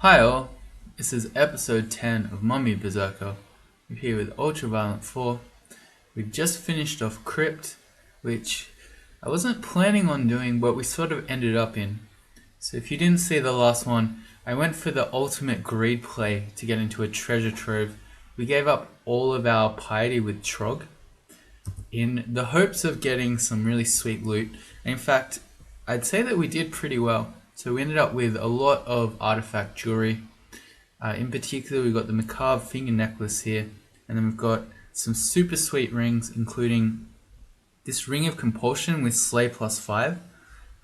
Hi all, this is episode 10 of Mummy Berserker. We're here with Ultraviolent 4. We've just finished off Crypt, which I wasn't planning on doing, but we sort of ended up in. So if you didn't see the last one, I went for the ultimate greed play to get into a treasure trove. We gave up all of our piety with Trog in the hopes of getting some really sweet loot. And in fact, I'd say that we did pretty well. So we ended up with a lot of artifact jewelry. In particular, we've got the macabre finger necklace here, and then we've got some super sweet rings, including this ring of compulsion with slay +5,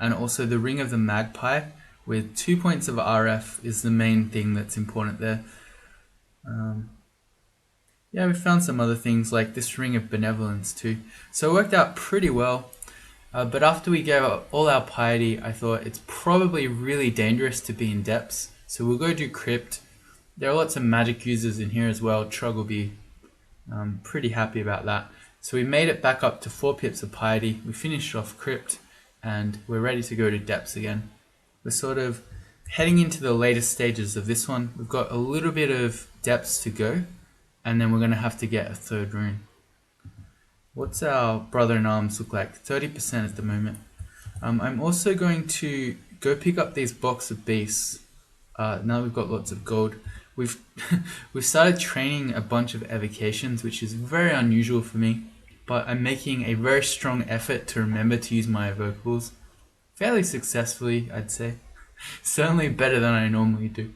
and also the ring of the magpie with 2 points of RF is the main thing that's important there. Yeah, we found some other things like this ring of benevolence too. So it worked out pretty well. But after we gave up all our piety, I thought it's probably really dangerous to be in depths. So we'll go do Crypt. There are lots of magic users in here as well. Trog will be pretty happy about that. So we made it back up to 4 pips of piety. We finished off Crypt and we're ready to go to depths again. We're sort of heading into the later stages of this one. We've got a little bit of depths to go and then we're going to have to get a 3rd rune. What's our brother-in-arms look like? 30% at the moment. I'm also going to go pick up these box of beasts. Now we've got lots of gold. We've started training a bunch of evocations, which is very unusual for me. But I'm making a very strong effort to remember to use my evocables. Fairly successfully, I'd say. Certainly better than I normally do.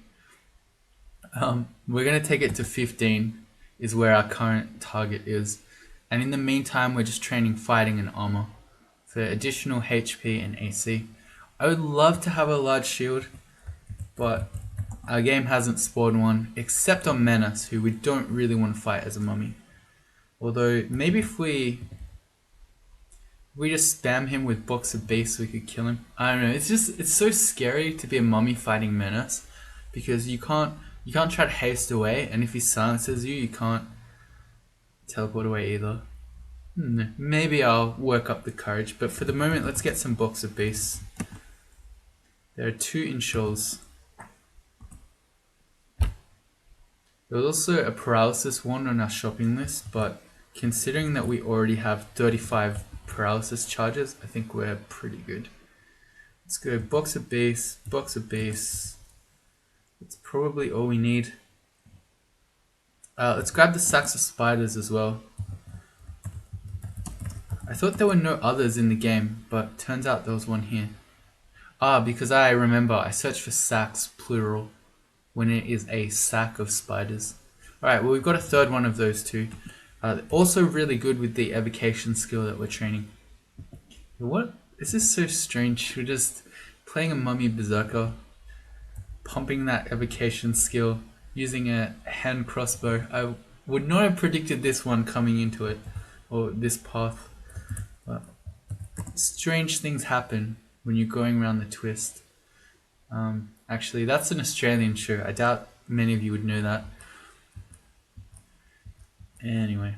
We're going to take it to 15 is where our current target is. And in the meantime, we're just training fighting and armor for additional HP and AC. I would love to have a large shield, but our game hasn't spawned one, except on Menace, who we don't really want to fight as a mummy. Although, maybe if we just spam him with box of beasts, we could kill him. I don't know, it's so scary to be a mummy fighting Menace, because you can't try to haste away, and if he silences you, you can't teleport away either. Maybe I'll work up the courage, but for the moment, let's get some box of beasts. There are 2 in shoals. There was also a paralysis one on our shopping list, but considering that we already have 35 paralysis charges, I think we're pretty good. Let's go box of beasts, box of beasts. That's probably all we need. Let's grab the sacks of spiders as well. I thought there were no others in the game, but turns out there was one here. Because I remember I searched for sacks, plural, when it is a sack of spiders. Alright, well we've got a 3rd one of those too. Also really good with the evocation skill that we're training. What? This is so strange. We're just playing a Mummy Berserker, pumping that evocation skill, using a hand crossbow. I would not have predicted this one coming into it, or this path. But strange things happen when you're going around the twist. Actually, that's an Australian show. I doubt many of you would know that. Anyway.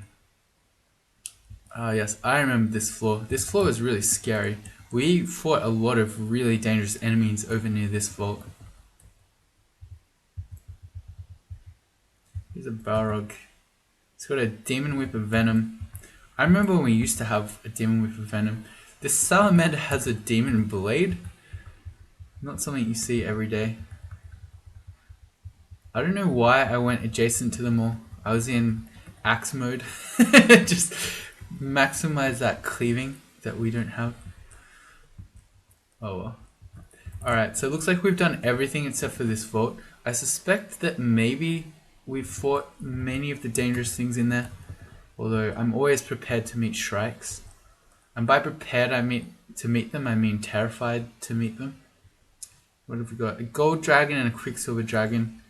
Yes, I remember this floor. This floor is really scary. We fought a lot of really dangerous enemies over near this vault. Here's a Balrog. It's got a demon whip of venom. I remember when we used to have a demon whip of venom. This salamander has a demon blade. Not something you see every day. I don't know why I went adjacent to them all. I was in axe mode. Just maximize that cleaving that we don't have. Oh well. Alright, so it looks like we've done everything except for this vault. I suspect that maybe we've fought many of the dangerous things in there. Although I'm always prepared to meet shrikes. And by prepared I mean terrified to meet them. What have we got? A gold dragon and a quicksilver dragon.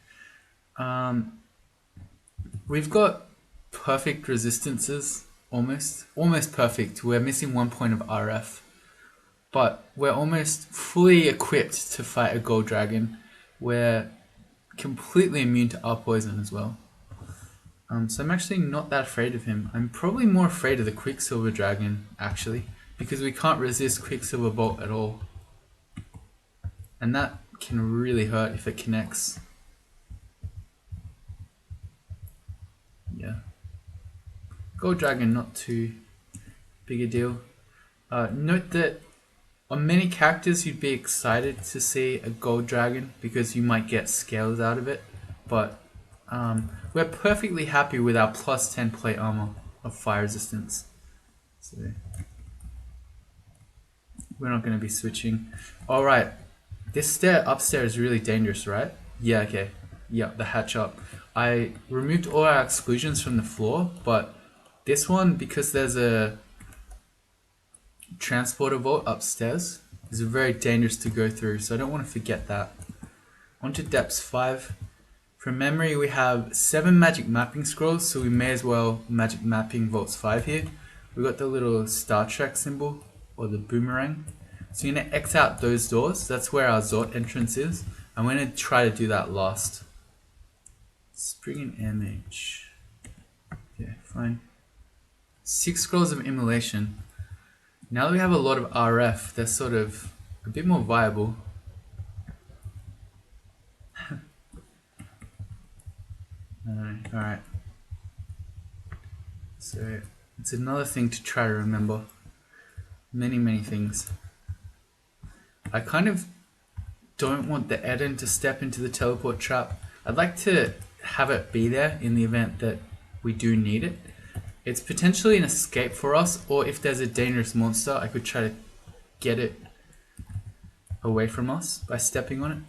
We've got perfect resistances. Almost perfect. We're missing 1 point of RF. But we're almost fully equipped to fight a gold dragon. We're completely immune to our poison as well. So I'm actually not that afraid of him. I'm probably more afraid of the Quicksilver Dragon, actually, because we can't resist Quicksilver Bolt at all. And that can really hurt if it connects. Yeah. Gold dragon, not too big a deal. Note that on many characters you'd be excited to see a gold dragon because you might get scales out of it, but we're perfectly happy with our plus 10 plate armor of fire resistance. So we're not going to be switching. Alright, this stair upstairs is really dangerous, right? Yeah, okay. Yeah, the hatch up. I removed all our exclusions from the floor, but this one, because there's a transporter vault upstairs, is very dangerous to go through, so I don't want to forget that. On to depths 5. From memory, we have 7 magic mapping scrolls, so we may as well magic mapping vaults 5 here. We got the little Star Trek symbol, or the boomerang. So you're going to X out those doors, that's where our Zort entrance is. I'm going to try to do that last. Spring and air mage. Yeah, fine. 6 scrolls of immolation. Now that we have a lot of RF, they're sort of a bit more viable. Alright. So, it's another thing to try to remember. Many things. I kind of don't want the Eden to step into the teleport trap. I'd like to have it be there in the event that we do need it. It's potentially an escape for us, or if there's a dangerous monster, I could try to get it away from us by stepping on it.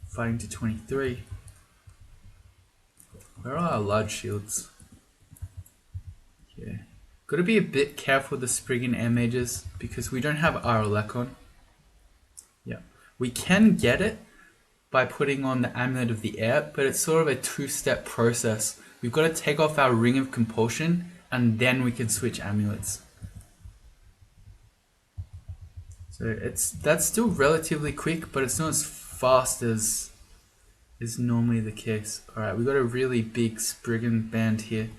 Fighting to 23. Where are our large shields? Yeah. Gotta be a bit careful with the Spriggan air mages because we don't have Aralek on. Yeah. We can get it by putting on the Amulet of the Air, but it's sort of a 2-step process. We've got to take off our Ring of Compulsion and then we can switch amulets. So that's still relatively quick, but it's not as fast as is normally the case. Alright, we've got a really big Spriggan band here.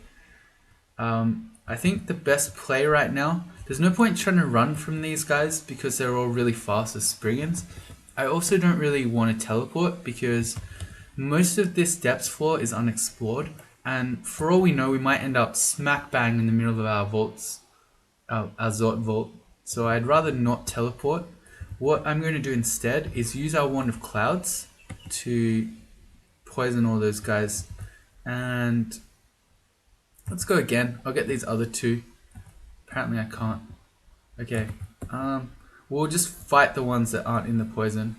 I think the best play right now, there's no point trying to run from these guys because they're all really fast as Spriggans. I also don't really want to teleport because most of this depths floor is unexplored, and for all we know we might end up smack bang in the middle of our vaults, our Zort vault. So I'd rather not teleport. What I'm going to do instead is use our Wand of Clouds to poison all those guys, and let's go again. I'll get these other 2. Apparently I can't. Okay, we'll just fight the ones that aren't in the poison.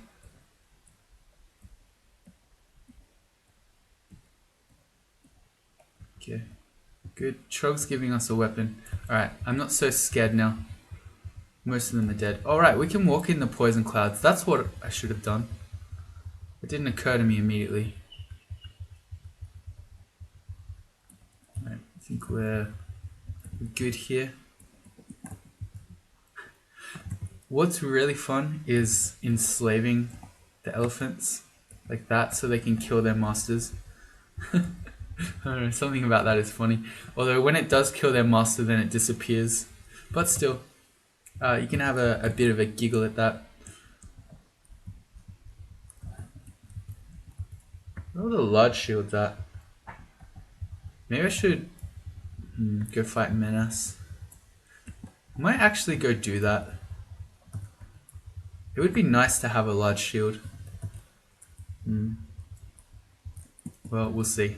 Okay, good. Trog's giving us a weapon. Alright, I'm not so scared now. Most of them are dead. Alright, we can walk in the poison clouds. That's what I should have done. It didn't occur to me immediately. Alright, I think we're good here. What's really fun is enslaving the elephants like that so they can kill their masters. I don't know, something about that is funny. Although when it does kill their master, then it disappears. But still, you can have a bit of a giggle at that. Where are the large shields at? Maybe I should go fight Menace. I might actually go do that. It would be nice to have a large shield. Well, we'll see.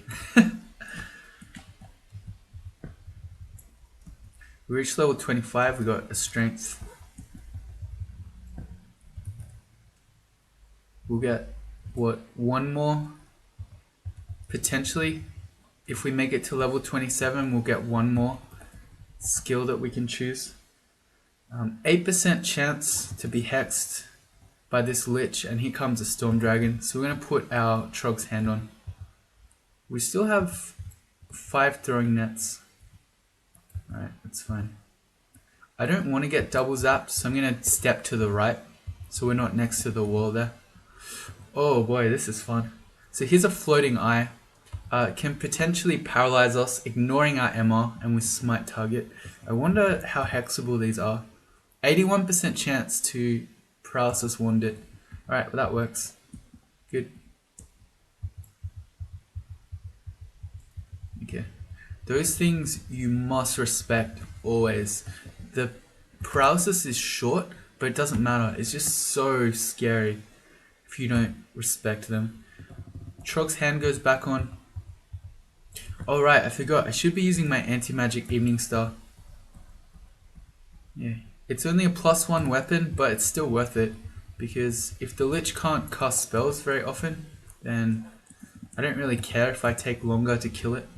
We reached level 25, we got a strength. We'll get, what, 1 more? Potentially. If we make it to level 27, we'll get 1 more skill that we can choose. 8% chance to be hexed by this lich, and here comes a storm dragon. So we're going to put our Trog's hand on. We still have 5 throwing nets. Alright, that's fine. I don't want to get double zapped, so I'm going to step to the right so we're not next to the wall there. Oh boy, this is fun. So here's a floating eye. It can potentially paralyze us, ignoring our MR, and we smite target. I wonder how hexable these are. 81% chance to paralysis wand it. Alright, well that works. Good. Those things you must respect always. The paralysis is short, but it doesn't matter. It's just so scary if you don't respect them. Trog's hand goes back on. Oh right, I forgot. I should be using my anti-magic evening star. Yeah, it's only a +1 weapon, but it's still worth it. Because if the Lich can't cast spells very often, then I don't really care if I take longer to kill it.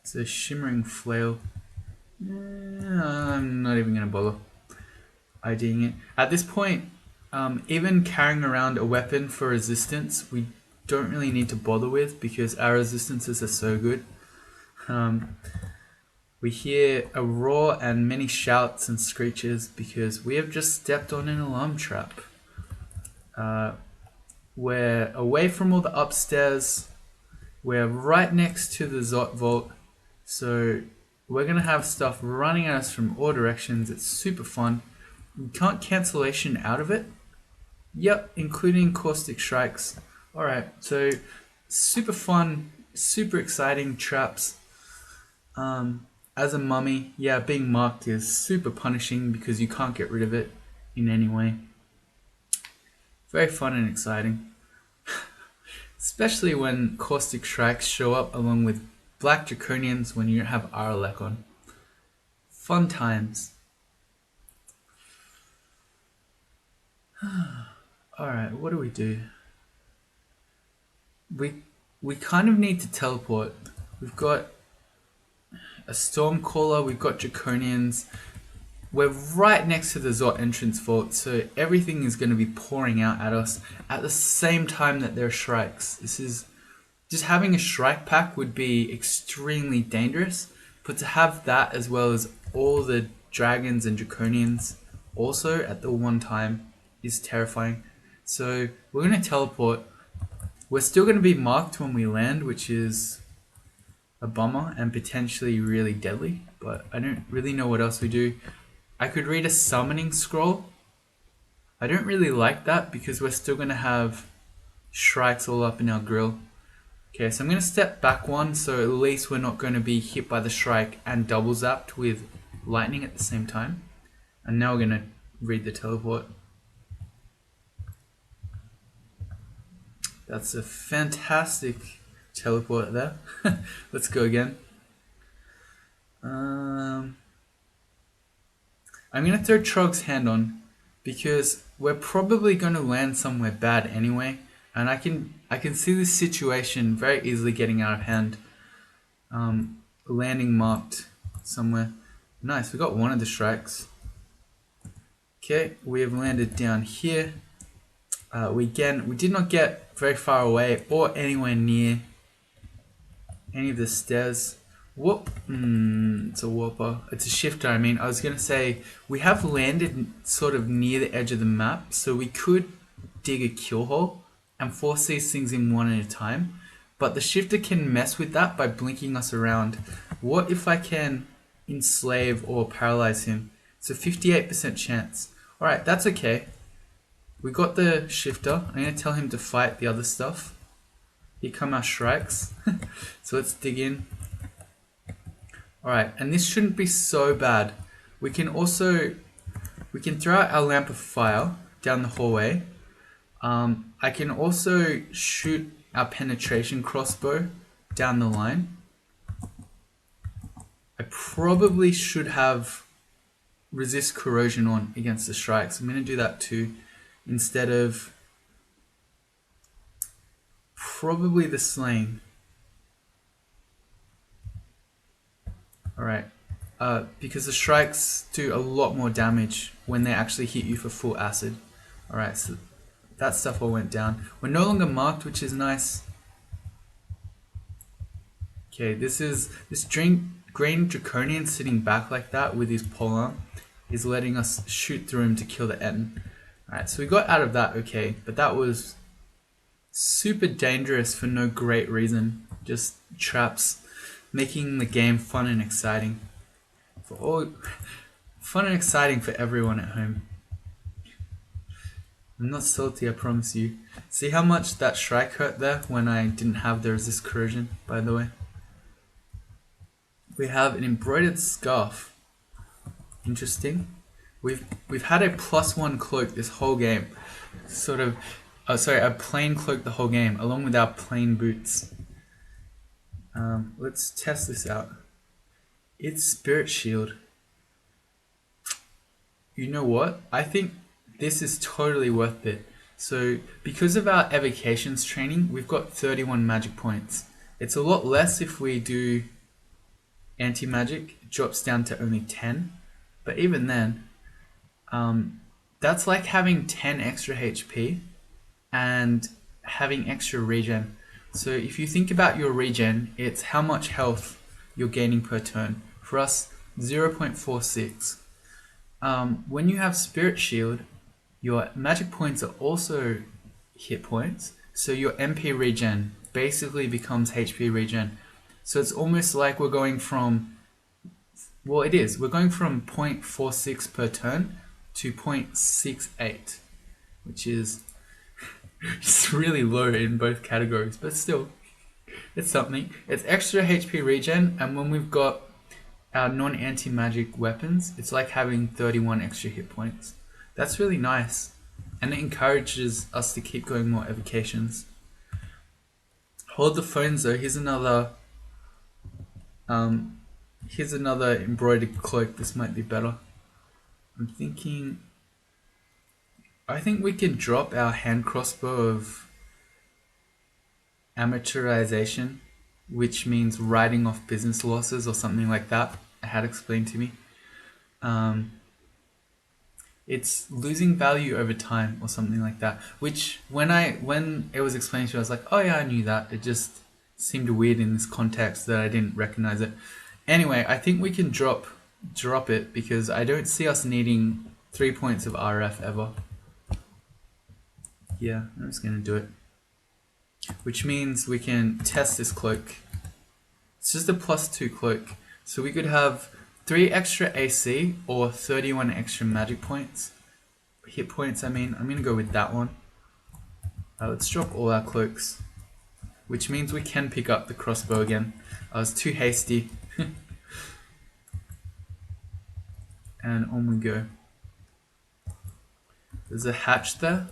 It's a shimmering flail. I'm not even going to bother IDing it. At this point, even carrying around a weapon for resistance, we don't really need to bother with because our resistances are so good. We hear a roar and many shouts and screeches because we have just stepped on an alarm trap. We're away from all the upstairs. We're right next to the Zot Vault. So we're going to have stuff running at us from all directions. It's super fun. We can't cancellation out of it. Yep, including caustic strikes. Alright, so super fun, super exciting traps. As a mummy, yeah, being marked is super punishing because you can't get rid of it in any way. Very fun and exciting. Especially when caustic strikes show up along with black draconians when you have Aralek on. Fun times. Alright, what do we do? We kind of need to teleport. We've got a Stormcaller, we've got Draconians. We're right next to the Zot entrance vault, so everything is going to be pouring out at us at the same time that there are Shrikes. This is just having a Shrike pack would be extremely dangerous, but to have that as well as all the dragons and Draconians also at the one time is terrifying. So we're going to teleport. We're still going to be marked when we land, which is a bummer and potentially really deadly, but I don't really know what else we do. I could read a summoning scroll. I don't really like that because we're still going to have Shrikes all up in our grill. Okay, so I'm going to step back one so at least we're not going to be hit by the Shrike and double zapped with lightning at the same time. And now we're going to read the teleport. That's a fantastic teleport there. Let's go again. I'm going to throw Trog's hand on because we're probably going to land somewhere bad anyway, and I can see this situation very easily getting out of hand. Landing marked somewhere. Nice, we got one of the Shrikes. Okay, we have landed down here. We did not get very far away or anywhere near any of the stairs. Whoop! It's a warper. It's a shifter, I mean. I was going to say, we have landed sort of near the edge of the map, so we could dig a kill hole and force these things in one at a time. But the shifter can mess with that by blinking us around. What if I can enslave or paralyze him? It's a 58% chance. Alright, that's okay. We got the shifter. I'm going to tell him to fight the other stuff. Here come our Shrikes. So let's dig in. Alright, and this shouldn't be so bad. We can throw out our lamp of fire down the hallway. I can also shoot our penetration crossbow down the line. I probably should have resist corrosion on against the Shrikes. I'm going to do that too, instead of probably the slaying. Alright, because the Shrikes do a lot more damage when they actually hit you for full acid. Alright, so that stuff all went down. We're no longer marked, which is nice. Okay, this green Draconian sitting back like that with his polearm is letting us shoot through him to kill the Etten. Alright, so we got out of that okay, but that was super dangerous for no great reason. Just traps. Making the game fun and exciting fun and exciting for everyone at home. I'm not salty, I promise you. See how much that strike hurt there when I didn't have the resist corrosion, by the way. We have an embroidered scarf. Interesting. We've had a +1 cloak this whole game. Sort of, sorry, a plain cloak the whole game, along with our plain boots. Let's test this out. It's Spirit Shield. You know what? I think this is totally worth it. So, because of our evocations training, we've got 31 magic points. It's a lot less if we do anti-magic. It drops down to only 10. But even then, that's like having 10 extra HP and having extra regen. So if you think about your regen, it's how much health you're gaining per turn. For us, 0.46. When you have Spirit Shield, your magic points are also hit points. So your MP regen basically becomes HP regen. So it's almost like we're going from, well, it is. We're going from 0.46 per turn to 0.68, which is it's really low in both categories, but still, it's something. It's extra HP regen, and when we've got our non-anti-magic weapons, it's like having 31 extra hit points. That's really nice, and it encourages us to keep going more evocations. Hold the phones though. Here's another embroidered cloak. This might be better. I think we can drop our hand crossbow of amateurization, which means writing off business losses or something like that. It had explained to me. It's losing value over time or something like that. Which when it was explained to me, I was like, oh yeah, I knew that. It just seemed weird in this context that I didn't recognize it. Anyway, I think we can drop it because I don't see us needing 3 points of RF ever. Yeah, I'm just gonna do it. Which means we can test this cloak. It's just a +2 cloak. So we could have 3 extra AC or 31 extra magic points. Hit points, I mean. I'm gonna go with that one. Let's drop all our cloaks. Which means we can pick up the crossbow again. I was too hasty. And on we go. There's a hatch there.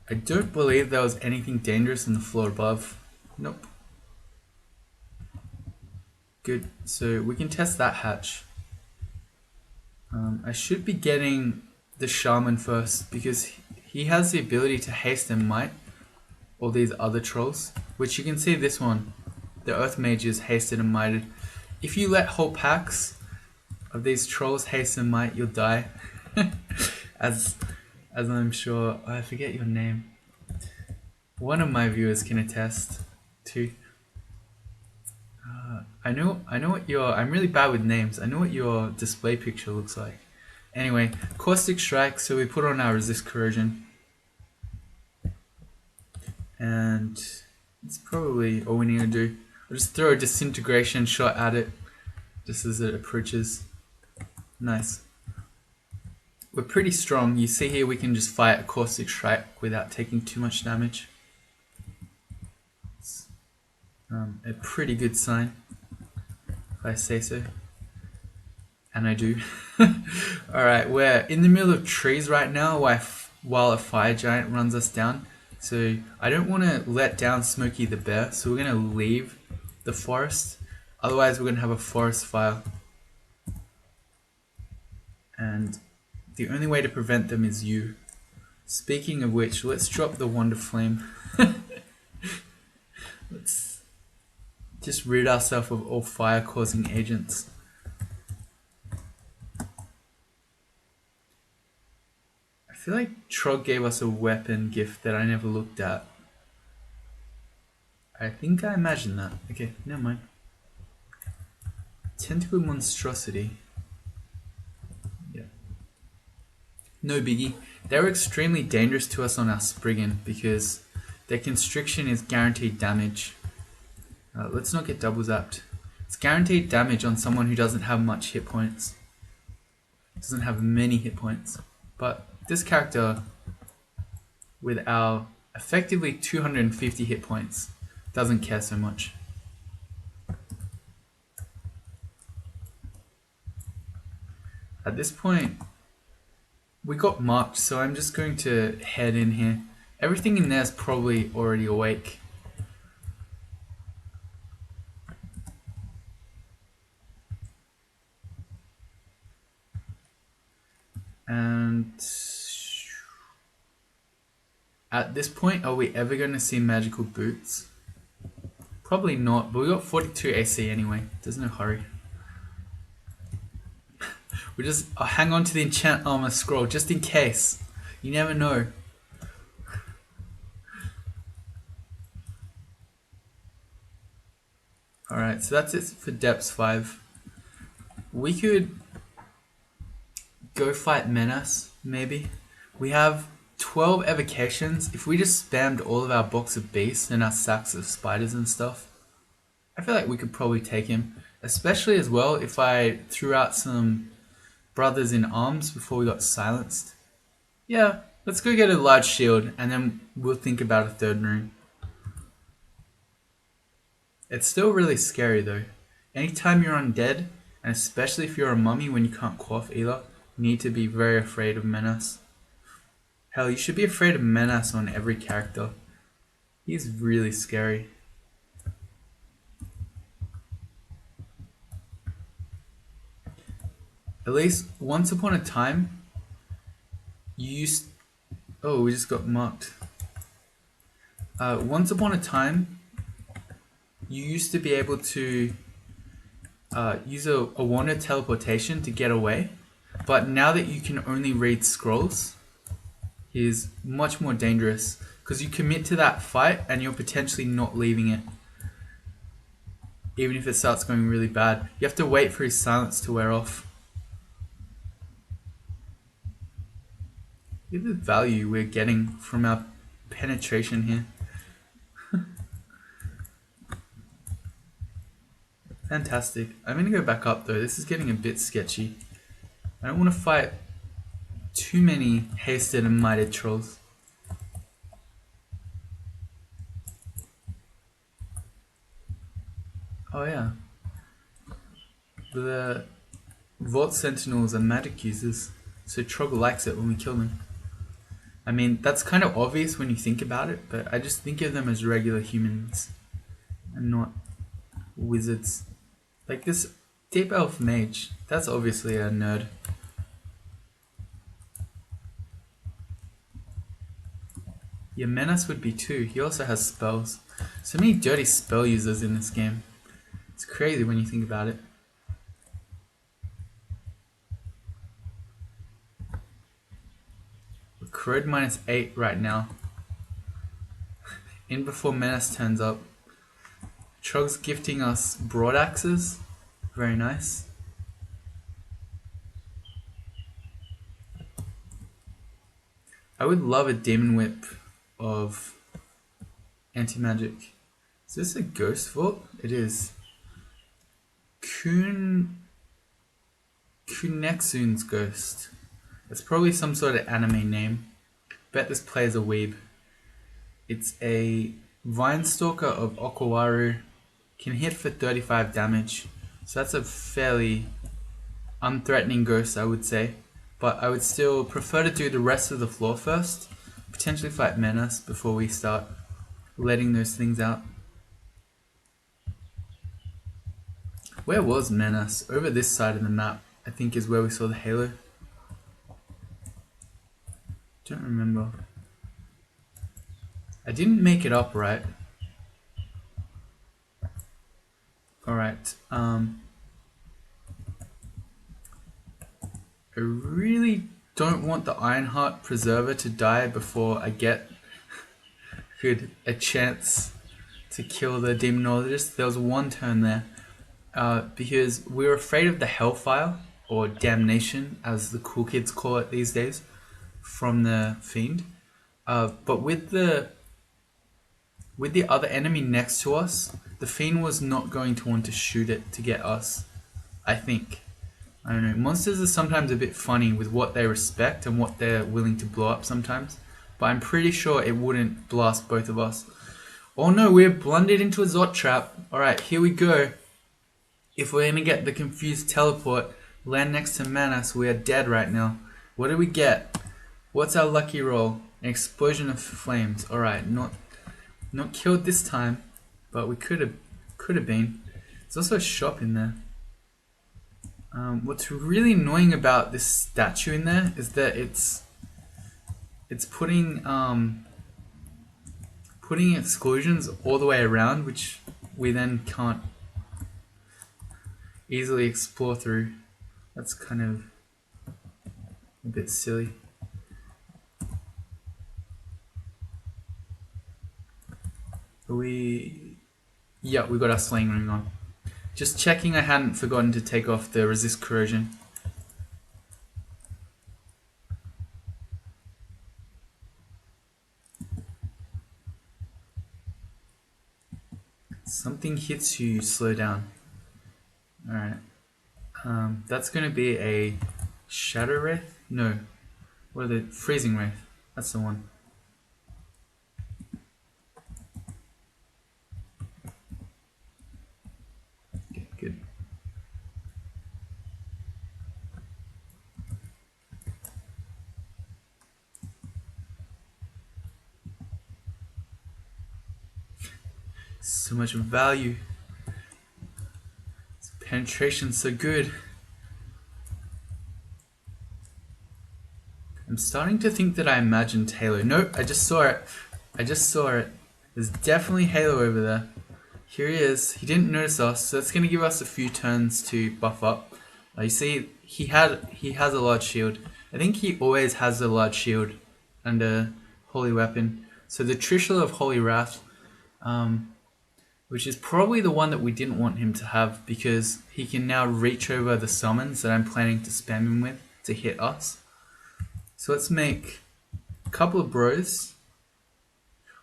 I don't believe there was anything dangerous on the floor above. Nope. Good, so we can test that hatch. I should be getting the shaman first because he has the ability to haste and might all these other trolls, which you can see this one. The earth mage is hasted and mighted. If you let whole packs of these trolls haste and might, you'll die. as I'm sure, I forget your name. One of my viewers can attest to. I know what your, I'm really bad with names. I know what your display picture looks like. Anyway, caustic strike, so we put on our resist corrosion. And it's probably all we need to do. I'll just throw a disintegration shot at it, just as it approaches. Nice. We're pretty strong. You see here we can just fight a caustic strike without taking too much damage. It's a pretty good sign, if I say so. And I do. Alright, we're in the middle of trees right now while a fire giant runs us down. So I don't want to let down Smokey the Bear, so we're going to leave the forest. Otherwise we're going to have a forest fire. And the only way to prevent them is you. Speaking of which, let's drop the Wonder Flame. Let's just rid ourselves of all fire-causing agents. I feel like Trog gave us a weapon gift that I never looked at. I think I imagined that. Okay, never mind. Tentacle Monstrosity. Yeah. No biggie. They're extremely dangerous to us on our Spriggan because their constriction is guaranteed damage. Let's not get double zapped. It's guaranteed damage on someone who doesn't have much hit points. Doesn't have many hit points. But this character with our effectively 250 hit points. Doesn't care so much. At this point, we got marked, so I'm just going to head in here. Everything in there is probably already awake. And at this point, are we ever going to see magical boots? Probably not, but we got 42 AC anyway. There's no hurry. We just hang on to the enchant armor scroll just in case. You never know. Alright, so that's it for Depths 5. We could go fight Menace, maybe. We have 12 evocations. If we just spammed all of our box of beasts and our sacks of spiders and stuff, I feel like we could probably take him. Especially as well if I threw out some brothers in arms before we got silenced. Yeah, let's go get a large shield and then we'll think about a third rune. It's still really scary though. Anytime you're undead, and especially if you're a mummy when you can't quaff either, you need to be very afraid of Menace. Hell, you should be afraid of Menace on every character. He's really scary. At least once upon a time, you used... Oh, we just got marked. Once upon a time, you used to be able to use a wand of teleportation to get away. But now that you can only read scrolls, he is much more dangerous. Because you commit to that fight and you're potentially not leaving it. Even if it starts going really bad. You have to wait for his silence to wear off. Look at the value we're getting from our penetration here. Fantastic. I'm going to go back up though. This is getting a bit sketchy. I don't want to fight too many hasted and mighted trolls. Oh yeah. The Vault Sentinels are magic users, so Trog likes it when we kill them. I mean, that's kind of obvious when you think about it, but I just think of them as regular humans and not wizards. Like this Deep Elf Mage, that's obviously a nerd. Yeah, Menace would be too. He also has spells. So many dirty spell users in this game. It's crazy when you think about it. We're crowed -8 right now. In before Menace turns up. Trog's gifting us broad axes. Very nice. I would love a demon whip of anti-magic. Is this a ghost vault? It is. Kunexun's ghost. It's probably some sort of anime name. Bet this player's a weeb. It's a Vine Stalker of Okawaru. Can hit for 35 damage. So that's a fairly unthreatening ghost, I would say. But I would still prefer to do the rest of the floor first. Potentially fight Menace before we start letting those things out. Where was Menace? Over this side of the map, I think, is where we saw the halo. Don't remember. I didn't make it up right. Alright, I really don't want the Ironheart Preserver to die before I get a chance to kill the Demonologist. There was one turn there. Because we were afraid of the Hellfire, or Damnation, as the cool kids call it these days, from the Fiend. But with the other enemy next to us, the Fiend was not going to want to shoot it to get us, I think. I don't know. Monsters are sometimes a bit funny with what they respect and what they're willing to blow up sometimes. but I'm pretty sure it wouldn't blast both of us. Oh no, we're blundered into a Zot trap. Alright, here we go. If we're gonna get the confused teleport, land next to Manas, we are dead right now. What do we get? What's our lucky roll? An explosion of flames. Alright, not killed this time, but we could have been. There's also a shop in there. What's really annoying about this statue in there is that it's putting exclusions all the way around, which we then can't easily explore through. That's kind of a bit silly. Yeah, we got our slaying ring on. Just checking I hadn't forgotten to take off the resist corrosion. Something hits you, slow down. Alright. That's gonna be a Shadow Wraith? No. What are the Freezing Wraith? That's the one. Okay, good. So much value. This penetration's so good. I'm starting to think that I imagined Halo. Nope, I just saw it. There's definitely Halo over there. Here he is. He didn't notice us, so it's gonna give us a few turns to buff up. You see, he has a large shield. I think he always has a large shield and a holy weapon. So the Trishul of Holy Wrath, which is probably the one that we didn't want him to have, because he can now reach over the summons that I'm planning to spam him with to hit us. So let's make a couple of bros.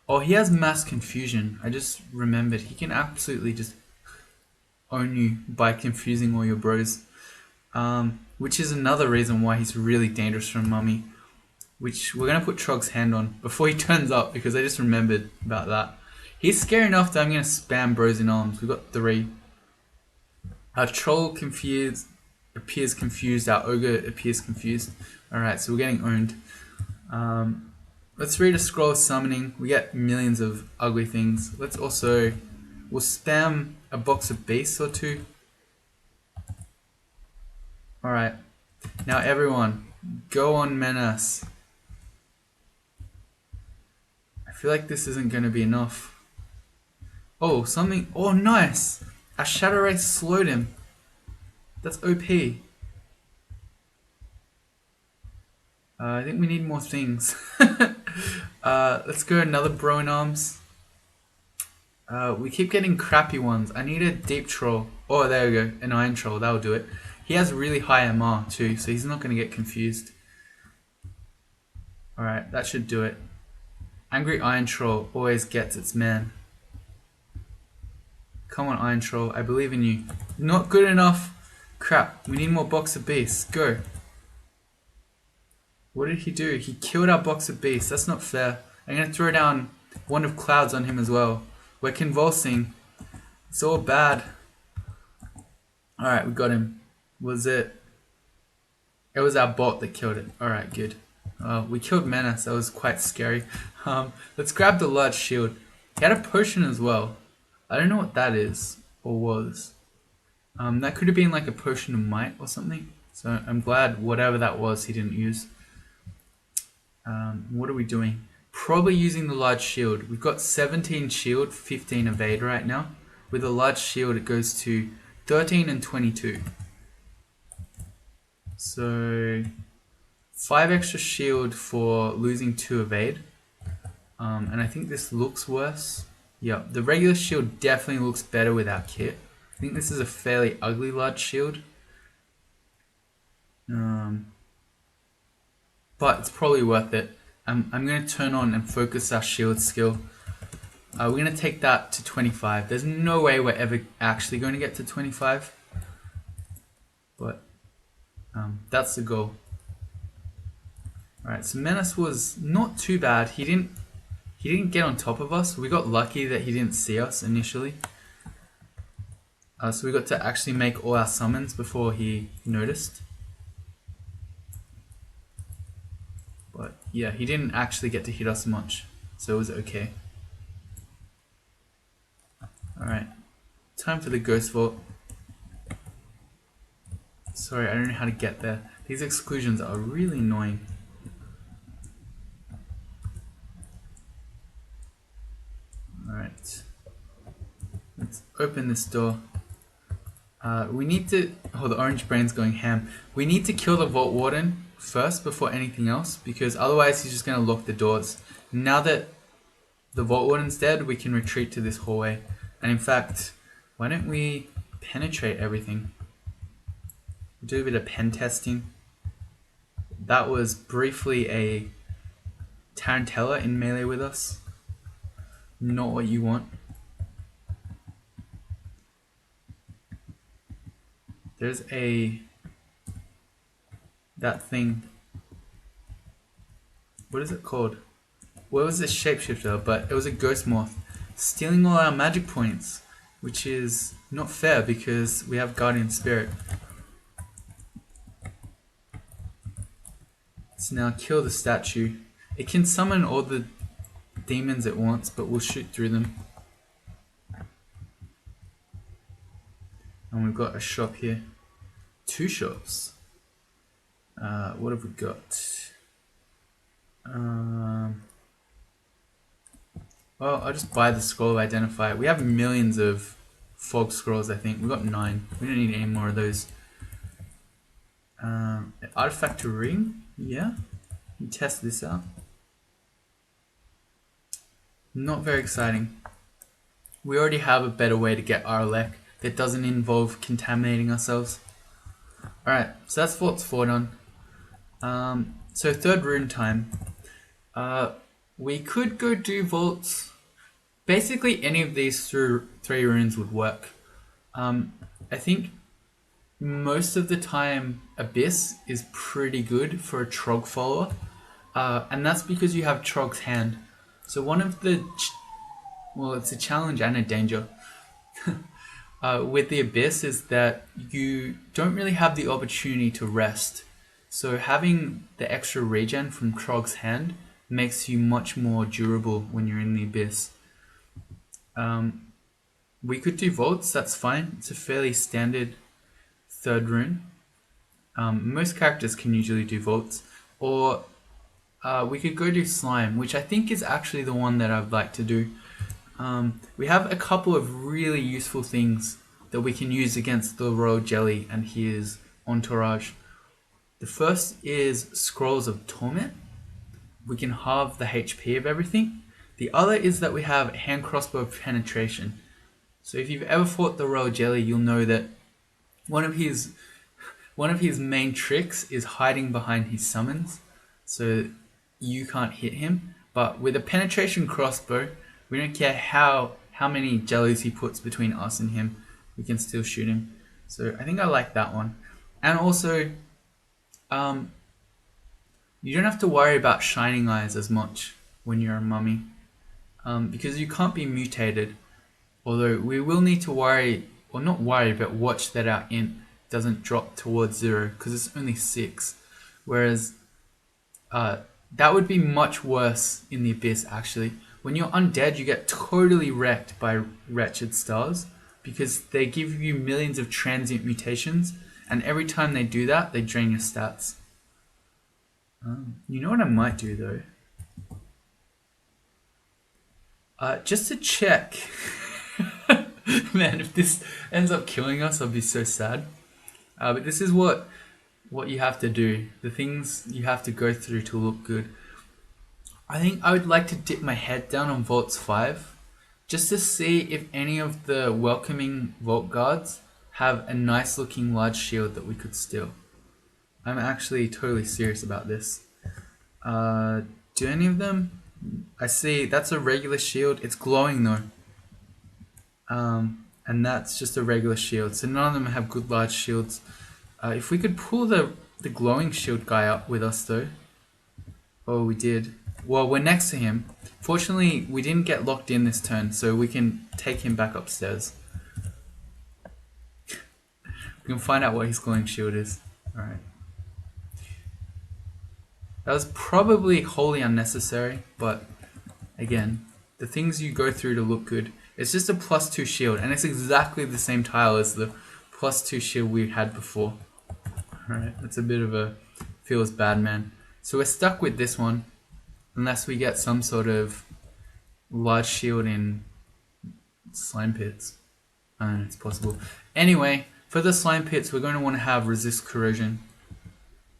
Oh, he has mass confusion. I just remembered. He can absolutely just own you by confusing all your bros. Which is another reason why he's really dangerous from Mummy. Which we're going to put Trog's hand on before he turns up, because I just remembered about that. He's scary enough that I'm going to spam bros in arms. We've got 3. Our troll appears confused. Our ogre appears confused. Alright, so we're getting owned. Let's read a scroll of summoning. We get millions of ugly things. We'll spam a box of beasts or 2. Alright, now everyone, go on Menace. I feel like this isn't going to be enough. Oh, something. Oh, nice. Our Shadow Wraith slowed him. That's OP. I think we need more things. Let's go another bro in arms. We keep getting crappy ones. I need a deep troll. Oh, there we go. An iron troll. That'll do it. He has really high MR too, so he's not going to get confused. Alright, that should do it. Angry iron troll always gets its man. Come on, Iron Troll. I believe in you. Not good enough. Crap. We need more box of beasts. Go. What did he do? He killed our box of beasts. That's not fair. I'm going to throw down Wand of Clouds on him as well. We're convulsing. It's all bad. Alright, we got him. Was it? It was our bot that killed it. Alright, good. We killed Menace. That was quite scary. Let's grab the large shield. He had a potion as well. I don't know what that is, or was. That could have been like a potion of might or something. So I'm glad whatever that was he didn't use. What are we doing? Probably using the large shield. We've got 17 shield, 15 evade right now. With a large shield it goes to 13 and 22. So 5 extra shield for losing 2 evade. And I think this looks worse. Yeah, the regular shield definitely looks better with our kit. I think this is a fairly ugly large shield. But it's probably worth it. I'm going to turn on and focus our shield skill. We're going to take that to 25. There's no way we're ever actually going to get to 25. But that's the goal. Alright, so Menace was not too bad. He didn't get on top of us. We got lucky that he didn't see us initially. So we got to actually make all our summons before he noticed. But yeah, he didn't actually get to hit us much, so it was okay. Alright, time for the Ghost Vault. Sorry, I don't know how to get there. These exclusions are really annoying. Alright, let's open this door. We need to... Oh, the orange brain's going ham. We need to kill the Vault Warden first before anything else, because otherwise he's just going to lock the doors. Now that the Vault Warden's dead, we can retreat to this hallway. And in fact, why don't we penetrate everything? Do a bit of pen testing. That was briefly a Tarantella in melee with us. Not what you want. There's that thing. What is it called? Well, it was a shapeshifter, but it was a ghost moth stealing all our magic points, which is not fair because we have guardian spirit. Let's now kill the statue. It can summon all the demons it wants, but we'll shoot through them. And we've got a shop here. 2 shops. What have we got? Well, I'll just buy the scroll of identify. We have millions of fog scrolls, I think. We've got 9. We don't need any more of those. Artifact to ring? Yeah. Test this out. Not very exciting. We already have a better way to get our Arlek that doesn't involve contaminating ourselves. Alright, so that's Vaults 4 done. So 3rd rune time. We could go do Vaults. Basically any of these 3 runes would work. I think most of the time Abyss is pretty good for a Trog follower. And that's because you have Trog's hand. So one of the... well, it's a challenge and a danger. With the Abyss is that you don't really have the opportunity to rest. So having the extra regen from Trog's hand makes you much more durable when you're in the Abyss. We could do Vaults, that's fine. It's a fairly standard 3rd rune. Most characters can usually do Vaults. Or we could go do Slime, which I think is actually the one that I'd like to do. We have a couple of really useful things that we can use against the Royal Jelly and his entourage. The first is Scrolls of Torment. We can halve the HP of everything. The other is that we have Hand Crossbow of Penetration. So if you've ever fought the Royal Jelly, you'll know that one of his main tricks is hiding behind his summons, so you can't hit him. But with a Penetration Crossbow, we don't care how many jellies he puts between us and him, we can still shoot him. So I think I like that one. And also, you don't have to worry about Shining Eyes as much when you're a mummy, because you can't be mutated. Although we will need to worry, or not worry, but watch that our int doesn't drop towards 0, because it's only 6. Whereas that would be much worse in the Abyss actually. When you're undead, you get totally wrecked by Wretched Stars, because they give you millions of transient mutations, and every time they do that, they drain your stats. You know what I might do though? Just to check. Man, if this ends up killing us, I'll be so sad. But this is what you have to do. The things you have to go through to look good. I think I would like to dip my head down on Vaults 5, just to see if any of the welcoming Vault Guards have a nice looking large shield that we could steal. I'm actually totally serious about this. Do any of them? I see that's a regular shield. It's glowing though. And that's just a regular shield. So none of them have good large shields. If we could pull the glowing shield guy up with us though, Oh, we did. Well, we're next to him. Fortunately, we didn't get locked in this turn, so we can take him back upstairs. We can find out what his glowing shield is. Alright. That was probably wholly unnecessary, but again, the things you go through to look good. It's just a +2 shield, and it's exactly the same tile as the +2 shield we had before. Alright, that's a bit of a feels bad, man. So we're stuck with this one, unless we get some sort of large shield in slime pits. I don't know, it's possible. Anyway, for the slime pits, we're going to want to have resist corrosion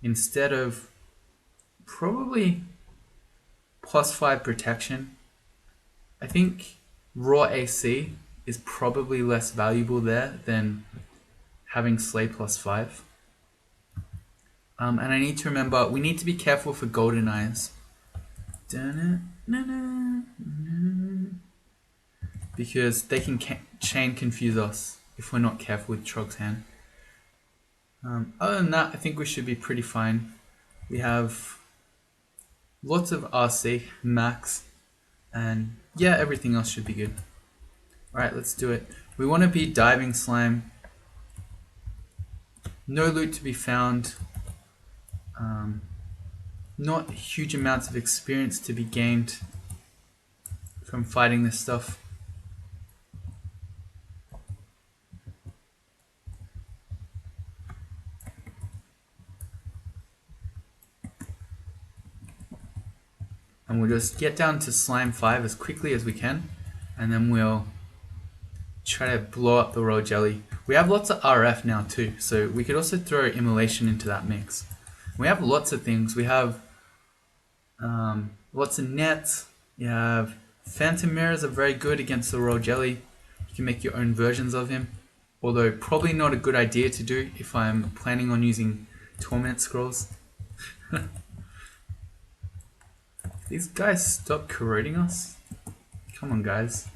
instead of probably +5 protection. I think raw AC is probably less valuable there than having slay +5. And I need to remember, we need to be careful for golden eyes. Because they can chain confuse us if we're not careful with Trog's hand. Other than that, I think we should be pretty fine. We have lots of RC, max, and yeah, everything else should be good. Alright, let's do it. We want to be diving slime. No loot to be found. Not huge amounts of experience to be gained from fighting this stuff. And we'll just get down to slime 5 as quickly as we can, and then we'll try to blow up the royal jelly. We have lots of RF now too, so we could also throw immolation into that mix. We have lots of things. We have lots of nets. You have phantom mirrors are very good against the royal jelly. You can make your own versions of him, although probably not a good idea to do if I'm planning on using torment scrolls. These guys stop corroding us? Come on, guys.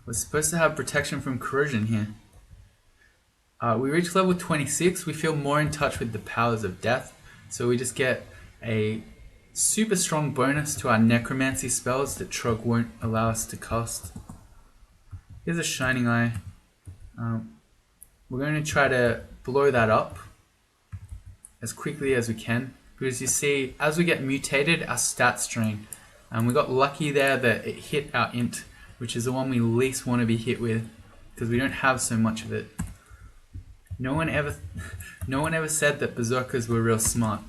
We're supposed to have protection from corrosion here. We reach level 26, we feel more in touch with the powers of death, so we just get a super strong bonus to our necromancy spells that Trog won't allow us to cast. Here's a shining eye. We're going to try to blow that up as quickly as we can, because you see, as we get mutated, our stats drain. And we got lucky there that it hit our int, which is the one we least want to be hit with, because we don't have so much of it. No one ever said that berserkers were real smart.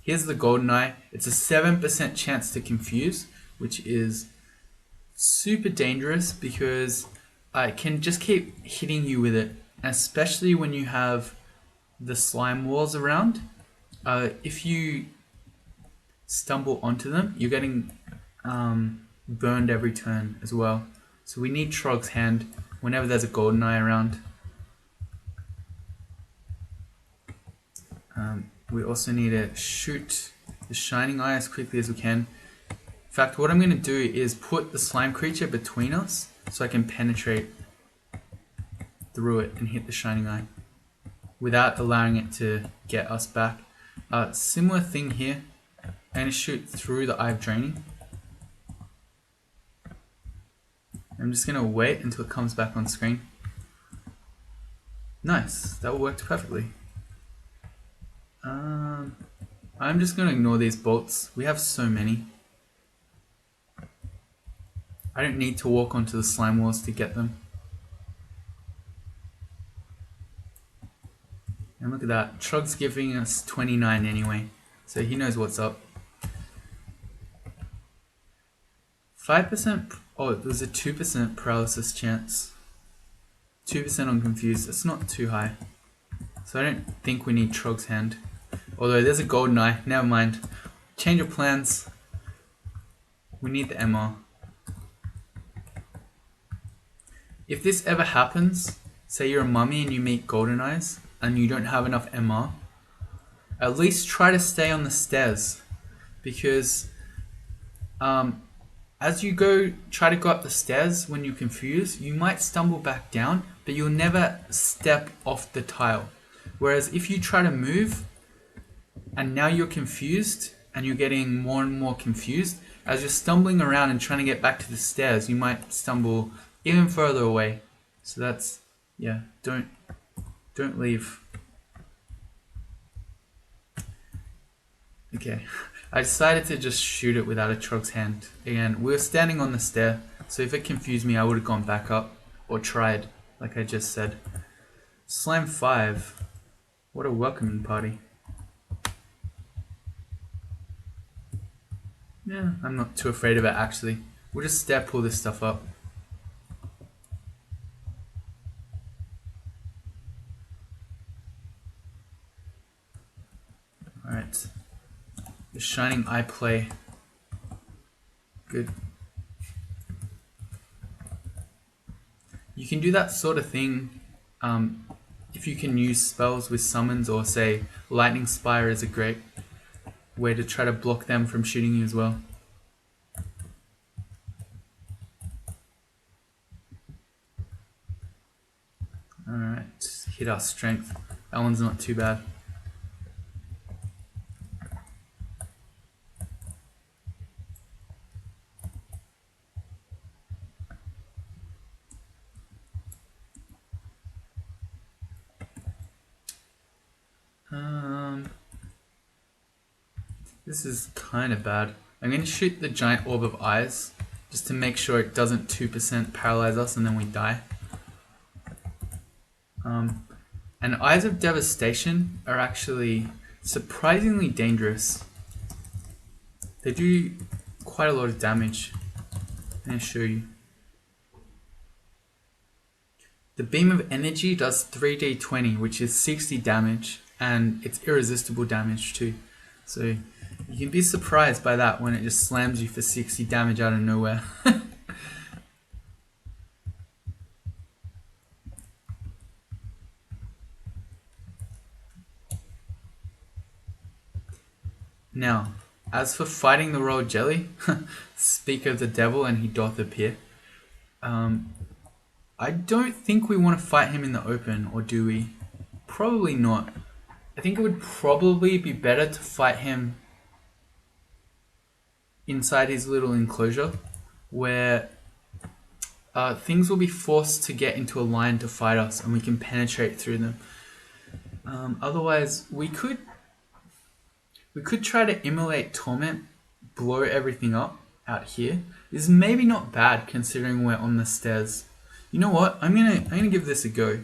Here's the golden eye. It's a 7% chance to confuse, which is super dangerous because it can just keep hitting you with it, especially when you have the slime walls around. If you stumble onto them, you're getting burned every turn as well. So we need Trog's hand whenever there's a golden eye around. We also need to shoot the shining eye as quickly as we can. In fact, what I'm going to do is put the slime creature between us so I can penetrate through it and hit the shining eye without allowing it to get us back. Similar thing here. I'm going to shoot through the eye of draining. I'm just going to wait until it comes back on screen. Nice, that worked perfectly. I'm just going to ignore these bolts. We have so many. I don't need to walk onto the slime walls to get them. And look at that. Trog's giving us 29 anyway, so he knows what's up. 5%. Oh, there's a 2% paralysis chance. 2% on confused. That's not too high. So I don't think we need Trog's hand. Although there's a golden eye. Never mind. Change of plans. We need the MR. If this ever happens, say you're a mummy and you meet golden eyes and you don't have enough MR, at least try to stay on the stairs, because as you try to go up the stairs when you're confused, you might stumble back down, but you'll never step off the tile. Whereas if you try to move and now you're confused and you're getting more and more confused. As you're stumbling around and trying to get back to the stairs, you might stumble even further away. So that's, yeah, don't leave. Okay, I decided to just shoot it without a Trog's hand. Again, we were standing on the stair, so if it confused me, I would have gone back up or tried, like I just said. Slam 5. What a welcoming party. Yeah, I'm not too afraid of it actually. We'll just stair pull this stuff up. Alright. The Shining Eye play. Good. You can do that sort of thing if you can use spells with summons, or say Lightning Spire is a great way to try to block them from shooting you as well. Alright, hit our strength. That one's not too bad. This is kind of bad. I'm going to shoot the giant orb of eyes just to make sure it doesn't 2% paralyze us and then we die. And Eyes of Devastation are actually surprisingly dangerous. They do quite a lot of damage. I'm going to show you. The Beam of Energy does 3d20, which is 60 damage, and it's irresistible damage too. So you can be surprised by that when it just slams you for 60 damage out of nowhere. Now, as for fighting the royal jelly, speak of the devil and he doth appear. I don't think we want to fight him in the open, or do we? Probably not. I think it would probably be better to fight him inside his little enclosure, where things will be forced to get into a line to fight us and we can penetrate through them. Otherwise, we could try to immolate Torment, blow everything up out here. This is maybe not bad considering we're on the stairs. You know what? I'm gonna give this a go.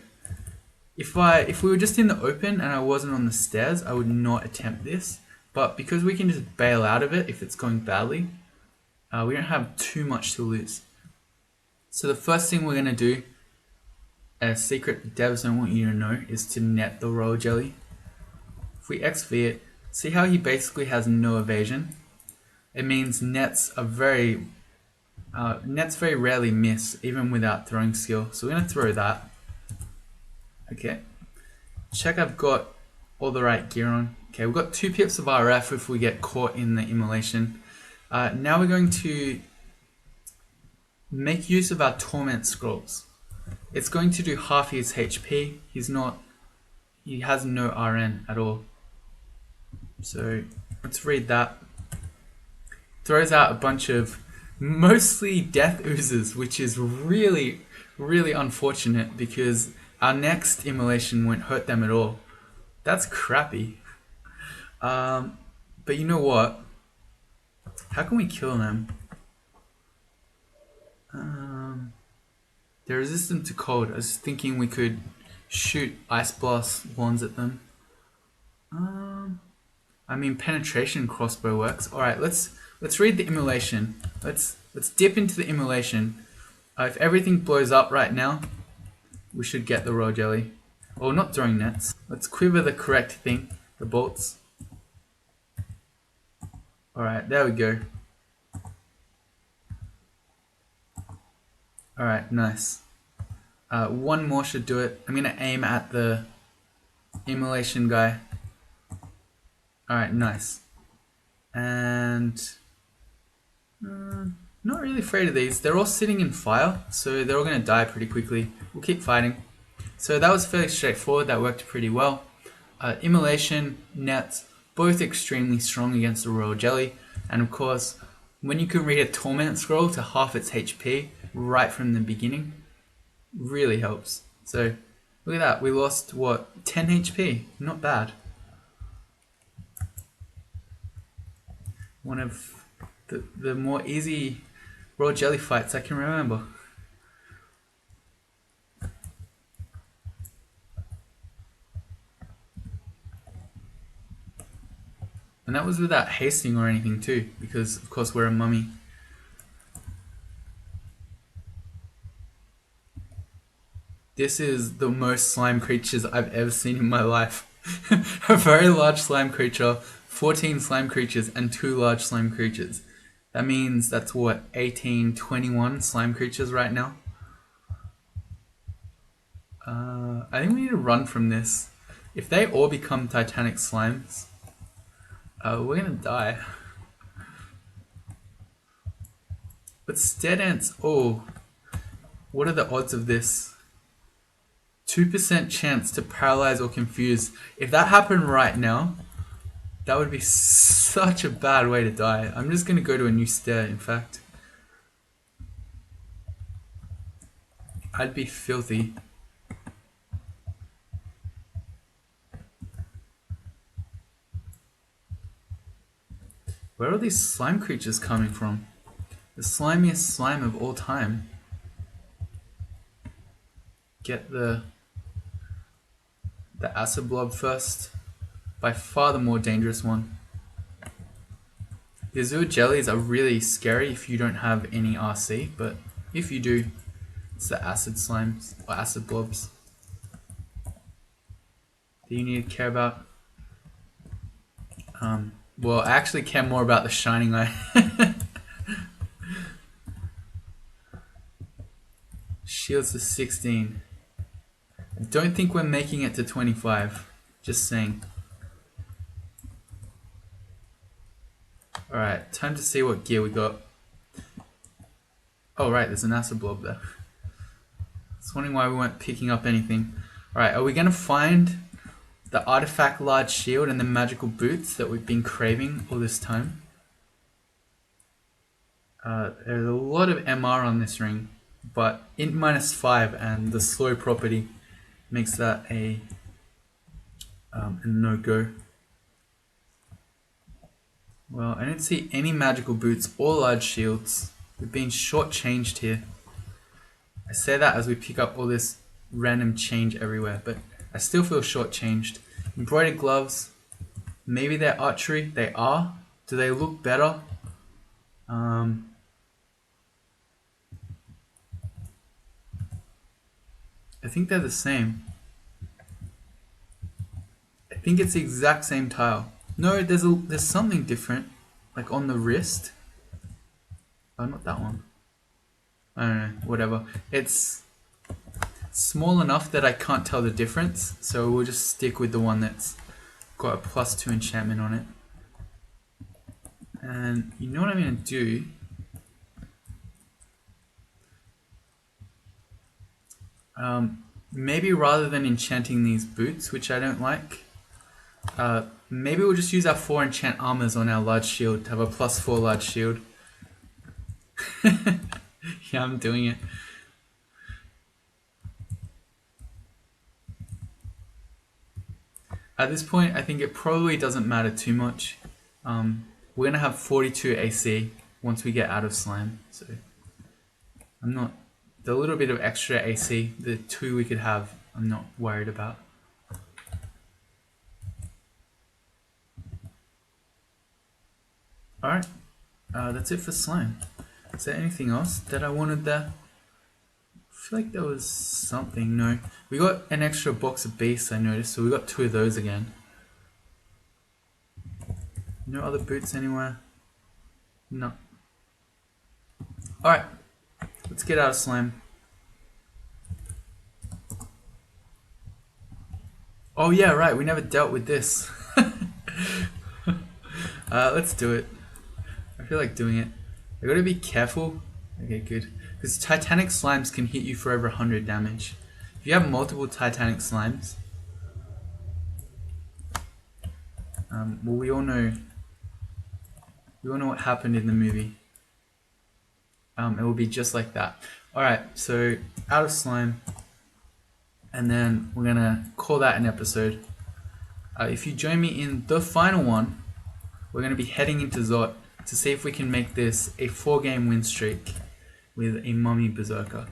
If we were just in the open and I wasn't on the stairs, I would not attempt this. But because we can just bail out of it if it's going badly, we don't have too much to lose. So the first thing we're gonna do, a secret the devs don't want you to know, is to net the royal jelly. If we XV it, see how he basically has no evasion? It means nets very rarely miss, even without throwing skill. So we're going to throw that. Okay. Check I've got all the right gear on. Okay, we've got 2 pips of RF if we get caught in the immolation. Now we're going to make use of our Torment Scrolls. It's going to do half his HP. He has no RN at all. So let's read that. Throws out a bunch of mostly death oozes, which is really, really unfortunate because our next immolation won't hurt them at all. That's crappy. But you know what? How can we kill them? They're resistant to cold. I was thinking we could shoot Ice Blast wands at them. I mean, penetration crossbow works. All right, let's read the immolation. Let's dip into the immolation. If everything blows up right now, we should get the royal jelly. Or not throwing nets. Let's quiver the correct thing, the bolts. All right, there we go. All right, nice. One more should do it. I'm gonna aim at the immolation guy. Alright, nice. And not really afraid of these. They're all sitting in fire, so they're all going to die pretty quickly. We'll keep fighting. So that was fairly straightforward. That worked pretty well. Immolation, nets, both extremely strong against the royal jelly, and of course, when you can read a torment scroll to half its HP right from the beginning, really helps. So look at that, we lost what, 10 HP, not bad. One of the more easy raw jelly fights I can remember. And that was without hasting or anything too, because of course we're a mummy. This is the most slime creatures I've ever seen in my life. A very large slime creature, 14 slime creatures, and 2 large slime creatures. That means that's what, 18, 21 slime creatures right now? I think we need to run from this. If they all become titanic slimes, we're gonna die. But stead ants, oh, what are the odds of this? 2% chance to paralyze or confuse. If that happened right now, that would be such a bad way to die. I'm just gonna go to a new stair, in fact. I'd be filthy. Where are these slime creatures coming from? The slimiest slime of all time. Get the acid blob first. By far the more dangerous one. The azure jellies are really scary if you don't have any RC, but if you do, it's the acid slimes or acid blobs that you need to care about. Well, I actually care more about the shining eye. Shields to 16. I don't think we're making it to 25. Just saying. Alright, time to see what gear we got. Oh right, there's an acid blob there. I was wondering why we weren't picking up anything. Alright, are we going to find the artifact large shield and the magical boots that we've been craving all this time? There's a lot of MR on this ring, but int -5 and the slow property makes that a no-go. Well, I don't see any magical boots or large shields. We've been shortchanged here. I say that as we pick up all this random change everywhere, but I still feel shortchanged. Embroidered gloves. Maybe they're archery. They are. Do they look better? I think they're the same. I think it's the exact same tile. No, there's something different, like on the wrist. Oh, not that one. I don't know, whatever. It's small enough that I can't tell the difference, so we'll just stick with the one that's got a +2 enchantment on it. And you know what I'm going to do? Maybe rather than enchanting these boots, which I don't like, maybe we'll just use our 4 enchant armors on our large shield to have a +4 large shield. Yeah, I'm doing it. At this point, I think it probably doesn't matter too much. We're gonna have 42 AC once we get out of slime, so I'm not. The little bit of extra AC, the 2 we could have, I'm not worried about. Alright, that's it for slime. Is there anything else that I wanted there? I feel like there was something. No, we got an extra box of beasts, I noticed, so we got 2 of those again. No other boots anywhere? No. Alright, let's get out of slime. Oh yeah, right, we never dealt with this. Let's do it. I feel like doing it. I gotta be careful. Okay, good. Because titanic slimes can hit you for over 100 damage. If you have multiple titanic slimes, Well, we all know what happened in the movie. It will be just like that. Alright, so out of slime, and then we're gonna call that an episode. If you join me in the final one, we're gonna be heading into Zot to see if we can make this a 4-game win streak with a Mummy Berserker.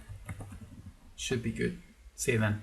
Should be good. See you then.